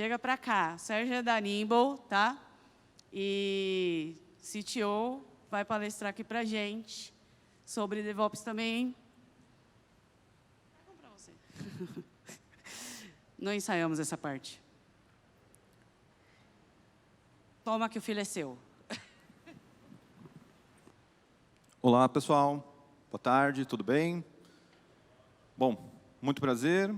chega para cá. Sérgio é da Nimble, tá? E CTO vai palestrar aqui para a gente sobre DevOps também. Para você. Não ensaiamos essa parte. Toma que o filho é seu. Olá, pessoal. Boa tarde, tudo bem? Bom, muito prazer.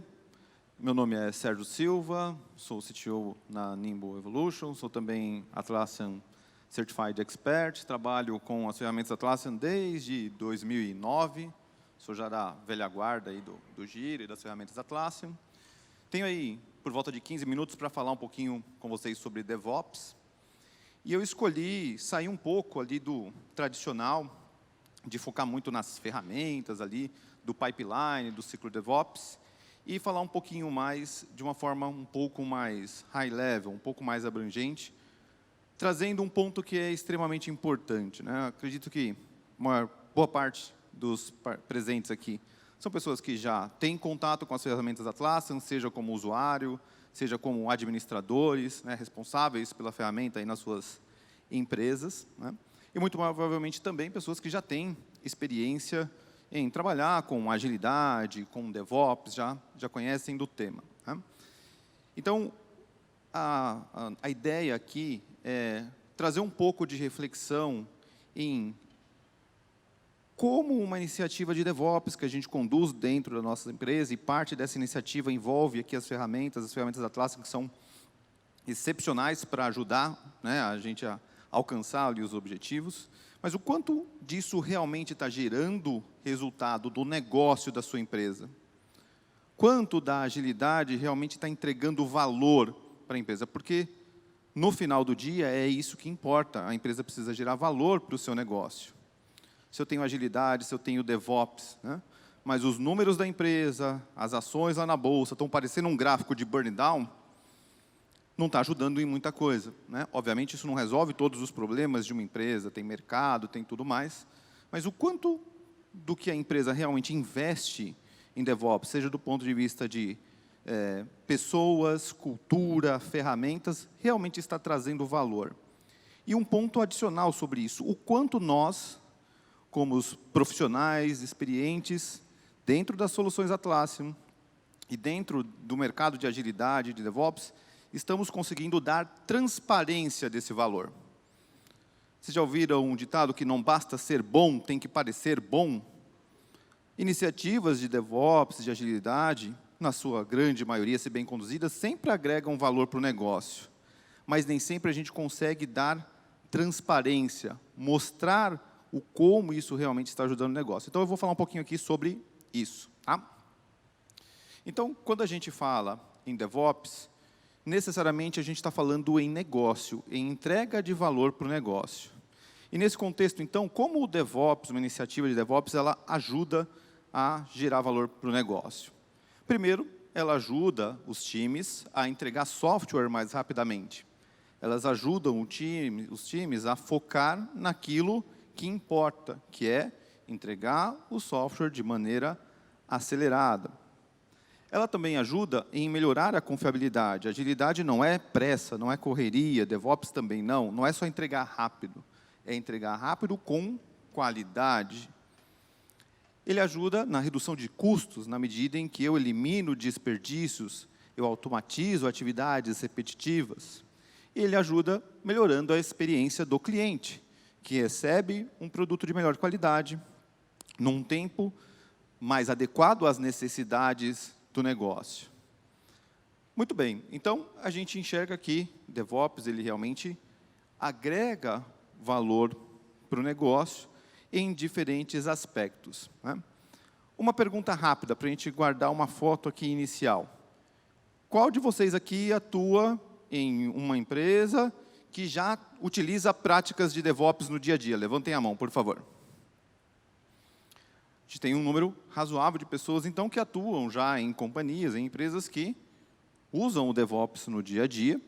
Meu nome é Sérgio Silva, sou CTO na Nimble Evolution, sou também Atlassian Certified Expert, trabalho com as ferramentas Atlassian desde 2009, sou já da velha guarda aí do Gira e das ferramentas Atlassian. Tenho aí por volta de 15 minutos para falar um pouquinho com vocês sobre DevOps. E eu escolhi sair um pouco ali do tradicional, de focar muito nas ferramentas ali, do pipeline, do ciclo DevOps, e falar um pouquinho mais, de uma forma um pouco mais high level, um pouco mais abrangente, trazendo um ponto que é extremamente importante, né? Acredito que uma boa parte dos presentes aqui são pessoas que já têm contato com as ferramentas Atlassian, seja como usuário, seja como administradores, né, responsáveis pela ferramenta aí nas suas empresas, né? E muito provavelmente também pessoas que já têm experiência em trabalhar com agilidade, com DevOps, já conhecem do tema, né? Então, a ideia aqui é trazer um pouco de reflexão em como uma iniciativa de DevOps que a gente conduz dentro da nossa empresa, e parte dessa iniciativa envolve aqui as ferramentas Atlassian, que são excepcionais para ajudar, né, a gente a alcançar ali os objetivos, mas o quanto disso realmente está gerando resultado do negócio da sua empresa? Quanto da agilidade realmente está entregando valor para a empresa? Porque, no final do dia, é isso que importa. A empresa precisa gerar valor para o seu negócio. Se eu tenho agilidade, se eu tenho DevOps, né? Mas os números da empresa, as ações lá na bolsa, estão parecendo um gráfico de burn down, não está ajudando em muita coisa, né? Obviamente, isso não resolve todos os problemas de uma empresa, tem mercado, tem tudo mais, mas o quanto do que a empresa realmente investe em DevOps, seja do ponto de vista de pessoas, cultura, ferramentas, realmente está trazendo valor. E um ponto adicional sobre isso, o quanto nós, como os profissionais experientes, dentro das soluções Atlassian e dentro do mercado de agilidade, de DevOps, estamos conseguindo dar transparência desse valor. Vocês já ouviram um ditado que não basta ser bom, tem que parecer bom? Iniciativas de DevOps, de agilidade, na sua grande maioria, se bem conduzidas, sempre agregam valor para o negócio. Mas nem sempre a gente consegue dar transparência, mostrar o como isso realmente está ajudando o negócio. Então, eu vou falar um pouquinho aqui sobre isso, tá? Então, quando a gente fala em DevOps, necessariamente a gente está falando em negócio, em entrega de valor para o negócio. E nesse contexto, então, como o DevOps, uma iniciativa de DevOps, ela ajuda a gerar valor para o negócio? Primeiro, ela ajuda os times a entregar software mais rapidamente. Elas ajudam os times a focar naquilo que importa, que é entregar o software de maneira acelerada. Ela também ajuda em melhorar a confiabilidade. Agilidade não é pressa, não é correria, DevOps também não é só entregar rápido, é entregar rápido com qualidade. Ele ajuda na redução de custos, na medida em que eu elimino desperdícios, eu automatizo atividades repetitivas. E ele ajuda melhorando a experiência do cliente, que recebe um produto de melhor qualidade, num tempo mais adequado às necessidades do negócio. Muito bem, então a gente enxerga que DevOps ele realmente agrega valor para o negócio em diferentes aspectos, né? Uma pergunta rápida para a gente guardar uma foto aqui inicial. Qual de vocês aqui atua em uma empresa que já utiliza práticas de DevOps no dia a dia? Levantem a mão, por favor. A gente tem um número razoável de pessoas, então, que atuam já em companhias, em empresas que usam o DevOps no dia a dia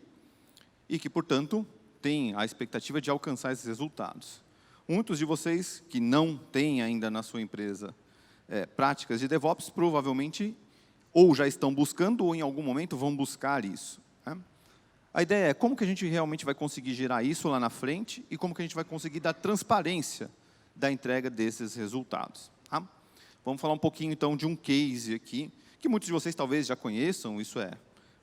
e que, portanto, têm a expectativa de alcançar esses resultados. Muitos de vocês que não têm ainda na sua empresa práticas de DevOps, provavelmente ou já estão buscando ou em algum momento vão buscar isso, né? A ideia é como que a gente realmente vai conseguir gerar isso lá na frente e como que a gente vai conseguir dar transparência da entrega desses resultados. Tá? Vamos falar um pouquinho, então, de um case aqui, que muitos de vocês talvez já conheçam, isso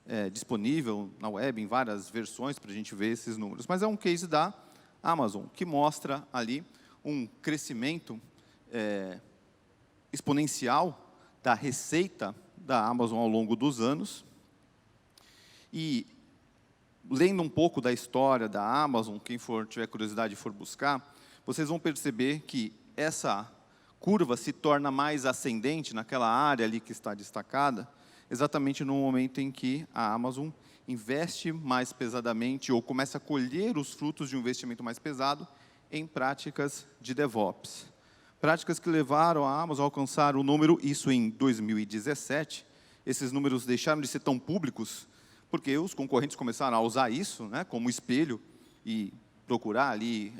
é disponível na web, em várias versões, para a gente ver esses números. Mas é um case da Amazon, que mostra ali um crescimento exponencial da receita da Amazon ao longo dos anos. E, lendo um pouco da história da Amazon, quem tiver curiosidade e for buscar, vocês vão perceber que essa curva se torna mais ascendente naquela área ali que está destacada, exatamente no momento em que a Amazon investe mais pesadamente ou começa a colher os frutos de um investimento mais pesado em práticas de DevOps. Práticas que levaram a Amazon a alcançar o número, isso em 2017. Esses números deixaram de ser tão públicos porque os concorrentes começaram a usar isso, né, como espelho e procurar ali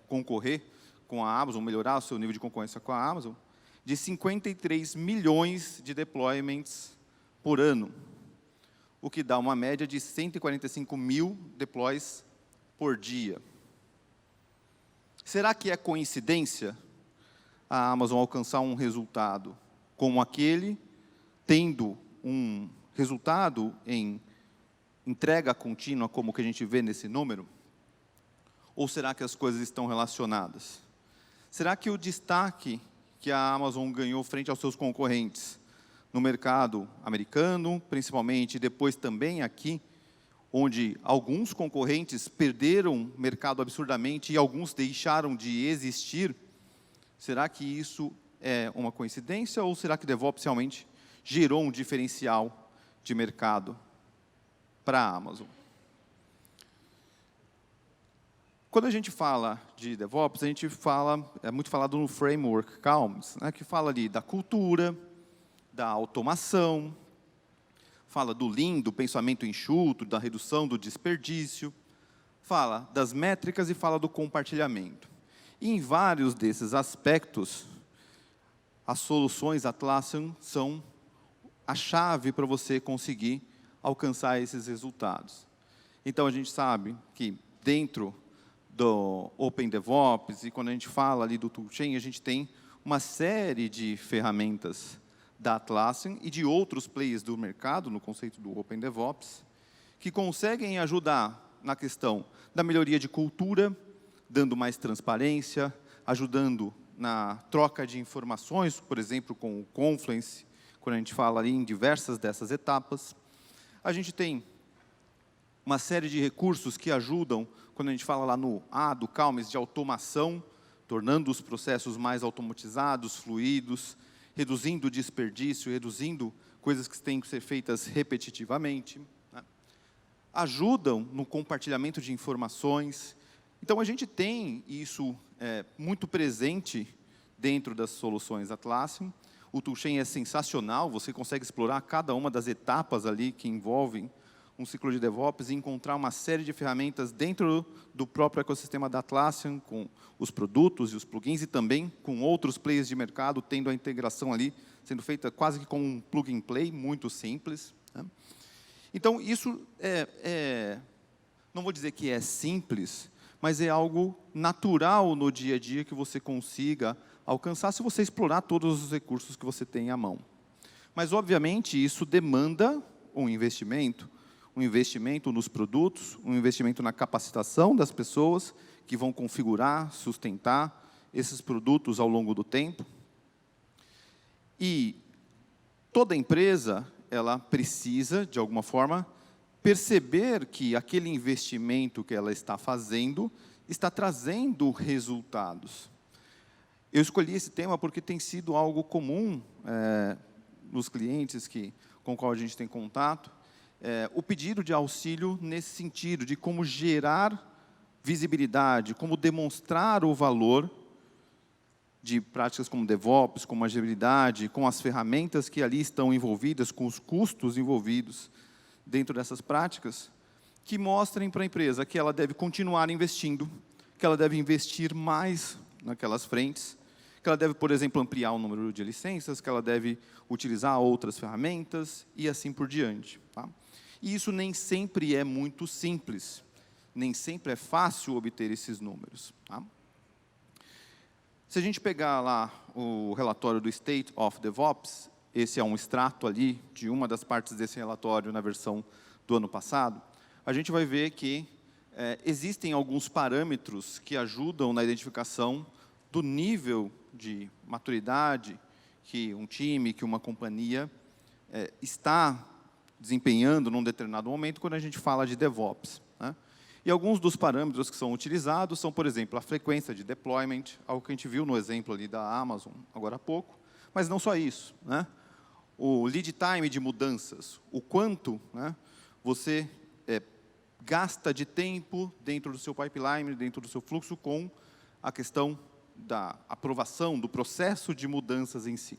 concorrer com a Amazon, melhorar o seu nível de concorrência com a Amazon, de 53 milhões de deployments por ano, o que dá uma média de 145 mil deploys por dia. Será que é coincidência a Amazon alcançar um resultado como aquele, tendo um resultado em entrega contínua, como que a gente vê nesse número? Ou será que as coisas estão relacionadas? Será que o destaque que a Amazon ganhou frente aos seus concorrentes no mercado americano, principalmente, depois também aqui, onde alguns concorrentes perderam mercado absurdamente e alguns deixaram de existir, será que isso é uma coincidência ou será que DevOps realmente gerou um diferencial de mercado para a Amazon? Quando a gente fala de DevOps, a gente fala, é muito falado no framework Calms, né, que fala ali da cultura, da automação, fala do Lean, do pensamento enxuto, da redução do desperdício, fala das métricas e fala do compartilhamento. E em vários desses aspectos, as soluções Atlassian são a chave para você conseguir alcançar esses resultados. Então, a gente sabe que dentro do Open DevOps, e quando a gente fala ali do toolchain, a gente tem uma série de ferramentas da Atlassian e de outros players do mercado, no conceito do Open DevOps, que conseguem ajudar na questão da melhoria de cultura, dando mais transparência, ajudando na troca de informações, por exemplo, com o Confluence, quando a gente fala ali em diversas dessas etapas. A gente tem uma série de recursos que ajudam, quando a gente fala lá do Calms, de automação, tornando os processos mais automatizados, fluidos, reduzindo o desperdício, reduzindo coisas que têm que ser feitas repetitivamente, né? Ajudam no compartilhamento de informações. Então, a gente tem isso muito presente dentro das soluções Atlassian. O toolchain é sensacional, você consegue explorar cada uma das etapas ali que envolvem um ciclo de DevOps e encontrar uma série de ferramentas dentro do próprio ecossistema da Atlassian, com os produtos e os plugins, e também com outros players de mercado, tendo a integração ali, sendo feita quase que como um plug and play, muito simples, né? Então, isso não vou dizer que é simples, mas é algo natural no dia a dia que você consiga alcançar se você explorar todos os recursos que você tem à mão. Mas, obviamente, isso demanda um investimento nos produtos, um investimento na capacitação das pessoas que vão configurar, sustentar esses produtos ao longo do tempo. E toda empresa, ela precisa, de alguma forma, perceber que aquele investimento que ela está fazendo está trazendo resultados. Eu escolhi esse tema porque tem sido algo comum nos clientes com os quais a gente tem contato, o pedido de auxílio nesse sentido, de como gerar visibilidade, como demonstrar o valor de práticas como DevOps, como agilidade, com as ferramentas que ali estão envolvidas, com os custos envolvidos dentro dessas práticas, que mostrem para a empresa que ela deve continuar investindo, que ela deve investir mais naquelas frentes, que ela deve, por exemplo, ampliar o número de licenças, que ela deve utilizar outras ferramentas e assim por diante, tá? E isso nem sempre é muito simples, nem sempre é fácil obter esses números. Tá? Se a gente pegar lá o relatório do State of DevOps, esse é um extrato ali de uma das partes desse relatório na versão do ano passado, a gente vai ver que existem alguns parâmetros que ajudam na identificação do nível de maturidade que um time, que uma companhia está desempenhando num determinado momento quando a gente fala de DevOps. Né? E alguns dos parâmetros que são utilizados são, por exemplo, a frequência de deployment, algo que a gente viu no exemplo ali da Amazon agora há pouco, mas não só isso. Né? O lead time de mudanças, o quanto, né, você gasta de tempo dentro do seu pipeline, dentro do seu fluxo, com a questão da aprovação, do processo de mudanças em si.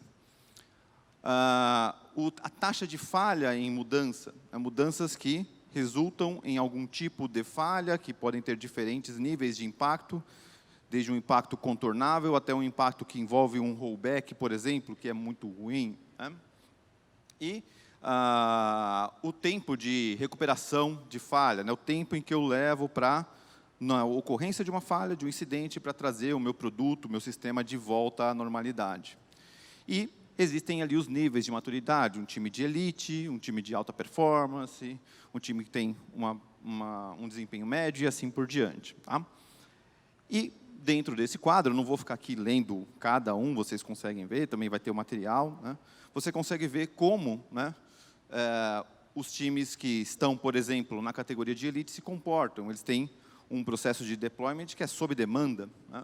A taxa de falha em mudanças que resultam em algum tipo de falha, que podem ter diferentes níveis de impacto, desde um impacto contornável até um impacto que envolve um rollback, por exemplo, que é muito ruim. Né? E o tempo de recuperação de falha, né? O tempo em que eu levo para, na ocorrência de uma falha, de um incidente, para trazer o meu produto, o meu sistema de volta à normalidade. E existem ali os níveis de maturidade, um time de elite, um time de alta performance, um time que tem um desempenho médio e assim por diante. Tá? E dentro desse quadro, eu não vou ficar aqui lendo cada um, vocês conseguem ver, também vai ter o material, né? Você consegue ver como, né, os times que estão, por exemplo, na categoria de elite se comportam. Eles têm um processo de deployment que é sob demanda. Né?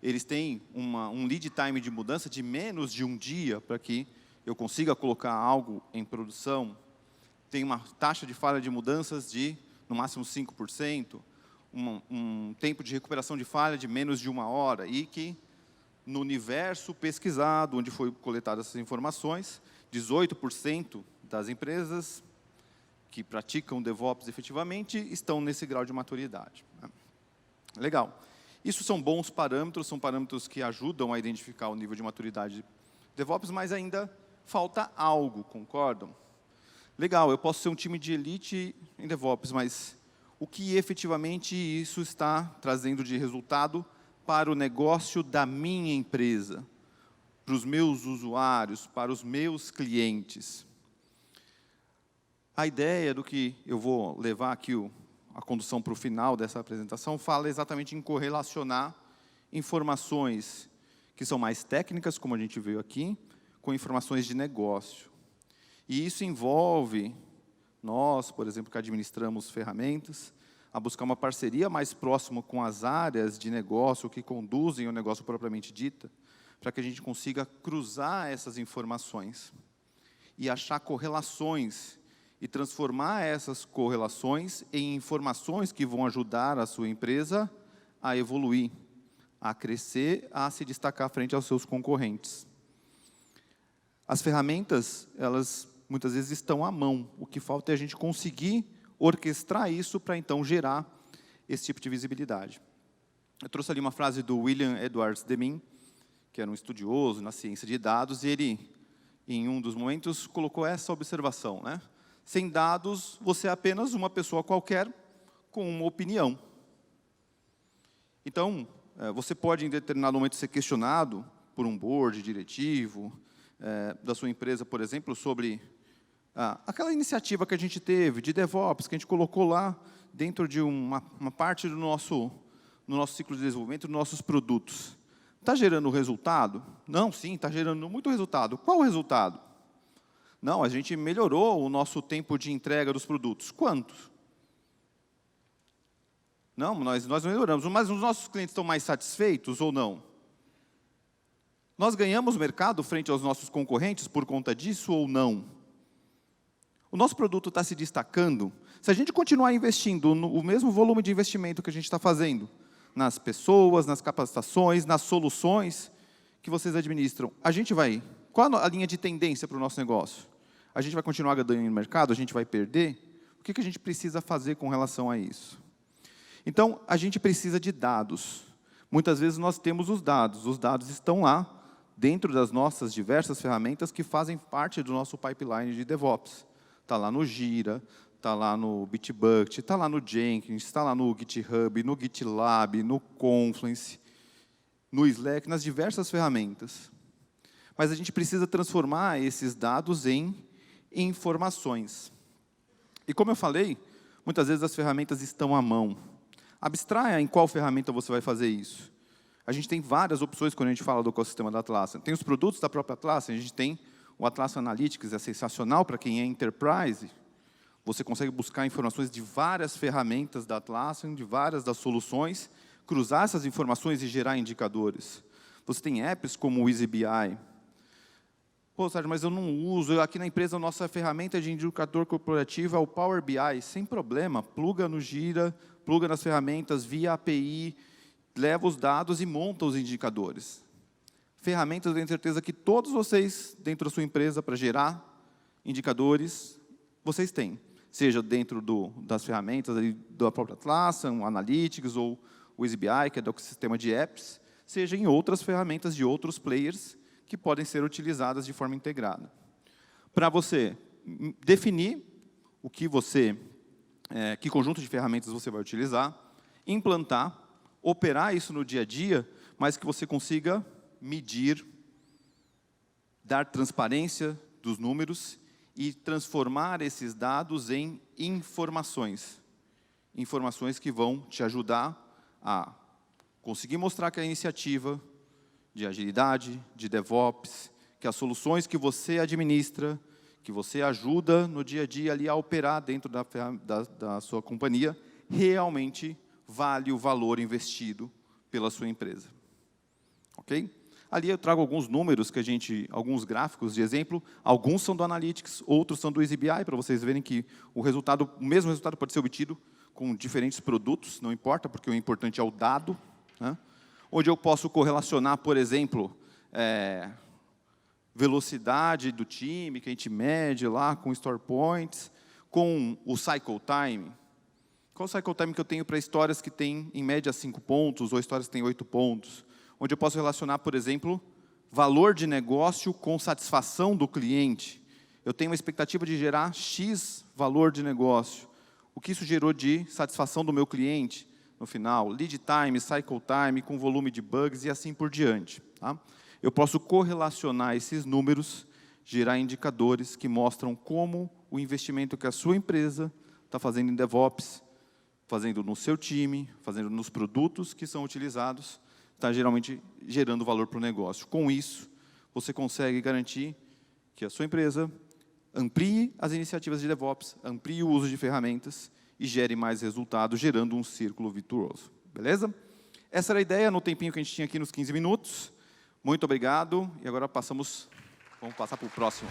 Eles têm um lead time de mudança de menos de um dia para que eu consiga colocar algo em produção. Tem uma taxa de falha de mudanças de, no máximo, 5%. Um tempo de recuperação de falha de menos de 1 hora. E que, no universo pesquisado, onde foi coletadas essas informações, 18% das empresas que praticam DevOps efetivamente estão nesse grau de maturidade. Legal. Isso são bons parâmetros, são parâmetros que ajudam a identificar o nível de maturidade de DevOps, mas ainda falta algo, concordam? Legal, eu posso ser um time de elite em DevOps, mas o que efetivamente isso está trazendo de resultado para o negócio da minha empresa, para os meus usuários, para os meus clientes? A ideia do que eu vou levar aqui a condução para o final dessa apresentação fala exatamente em correlacionar informações que são mais técnicas, como a gente viu aqui, com informações de negócio. E isso envolve nós, por exemplo, que administramos ferramentas, a buscar uma parceria mais próxima com as áreas de negócio que conduzem o negócio propriamente dita, para que a gente consiga cruzar essas informações e achar correlações e transformar essas correlações em informações que vão ajudar a sua empresa a evoluir, a crescer, a se destacar frente aos seus concorrentes. As ferramentas, elas muitas vezes estão à mão. O que falta é a gente conseguir orquestrar isso para, então, gerar esse tipo de visibilidade. Eu trouxe ali uma frase do William Edwards Deming, que era um estudioso na ciência de dados, e ele, em um dos momentos, colocou essa observação, né? Sem dados, você é apenas uma pessoa qualquer com uma opinião. Então, você pode, em determinado momento, ser questionado por um board diretivo da sua empresa, por exemplo, sobre aquela iniciativa que a gente teve de DevOps, que a gente colocou lá dentro de uma parte do nosso ciclo de desenvolvimento, dos nossos produtos. Está gerando resultado? Não, sim, está gerando muito resultado. Qual o resultado? Não, a gente melhorou o nosso tempo de entrega dos produtos. Quanto? Não, nós melhoramos, mas os nossos clientes estão mais satisfeitos ou não? Nós ganhamos mercado frente aos nossos concorrentes por conta disso ou não? O nosso produto está se destacando? Se a gente continuar investindo o mesmo volume de investimento que a gente está fazendo nas pessoas, nas capacitações, nas soluções que vocês administram, a gente vai... Qual a linha de tendência para o nosso negócio? A gente vai continuar ganhando no mercado? A gente vai perder? O que a gente precisa fazer com relação a isso? Então, a gente precisa de dados. Muitas vezes nós temos os dados estão lá, dentro das nossas diversas ferramentas que fazem parte do nosso pipeline de DevOps. Está lá no Gira, está lá no Bitbucket, está lá no Jenkins, está lá no GitHub, no GitLab, no Confluence, no Slack, nas diversas ferramentas. Mas a gente precisa transformar esses dados em informações. E como eu falei, muitas vezes as ferramentas estão à mão. Abstraia em qual ferramenta você vai fazer isso. A gente tem várias opções quando a gente fala do ecossistema da Atlassian. Tem os produtos da própria Atlassian, a gente tem o Atlassian Analytics, é sensacional para quem é Enterprise. Você consegue buscar informações de várias ferramentas da Atlassian, de várias das soluções, cruzar essas informações e gerar indicadores. Você tem apps como o EasyBI. Pô, Sérgio, mas eu não uso. Aqui na empresa, a nossa ferramenta de indicador corporativo é o Power BI. Sem problema, pluga no Gira, pluga nas ferramentas via API, leva os dados e monta os indicadores. Ferramentas, eu tenho certeza que todos vocês, dentro da sua empresa, para gerar indicadores, vocês têm. Seja dentro das ferramentas da própria Atlassian, o Analytics ou o EasyBI, que é do ecossistema de apps, seja em outras ferramentas de outros players que podem ser utilizadas de forma integrada. Para você definir o que que conjunto de ferramentas você vai utilizar, implantar, operar isso no dia a dia, mas que você consiga medir, dar transparência dos números e transformar esses dados em informações. Informações que vão te ajudar a conseguir mostrar que a iniciativa de agilidade, de DevOps, que as soluções que você administra, que você ajuda no dia a dia ali a operar dentro da sua companhia, realmente vale o valor investido pela sua empresa. Ok? Ali eu trago alguns números alguns gráficos de exemplo, alguns são do Analytics, outros são do EasyBI, para vocês verem que o mesmo resultado pode ser obtido com diferentes produtos, não importa, porque o importante é o dado, né? Onde eu posso correlacionar, por exemplo, velocidade do time, que a gente mede lá com Store Points, com o Cycle Time. Qual o Cycle Time que eu tenho para histórias que têm, em média, 5 pontos, ou histórias que têm 8 pontos? Onde eu posso relacionar, por exemplo, valor de negócio com satisfação do cliente. Eu tenho uma expectativa de gerar X valor de negócio. O que isso gerou de satisfação do meu cliente no final? Lead time, cycle time, com volume de bugs e assim por diante. Tá? Eu posso correlacionar esses números, gerar indicadores que mostram como o investimento que a sua empresa está fazendo em DevOps, fazendo no seu time, fazendo nos produtos que são utilizados, está geralmente gerando valor para o negócio. Com isso, você consegue garantir que a sua empresa amplie as iniciativas de DevOps, amplie o uso de ferramentas e gere mais resultados, gerando um círculo virtuoso. Beleza? Essa era a ideia no tempinho que a gente tinha aqui nos 15 minutos. Muito obrigado. E agora vamos passar para o próximo.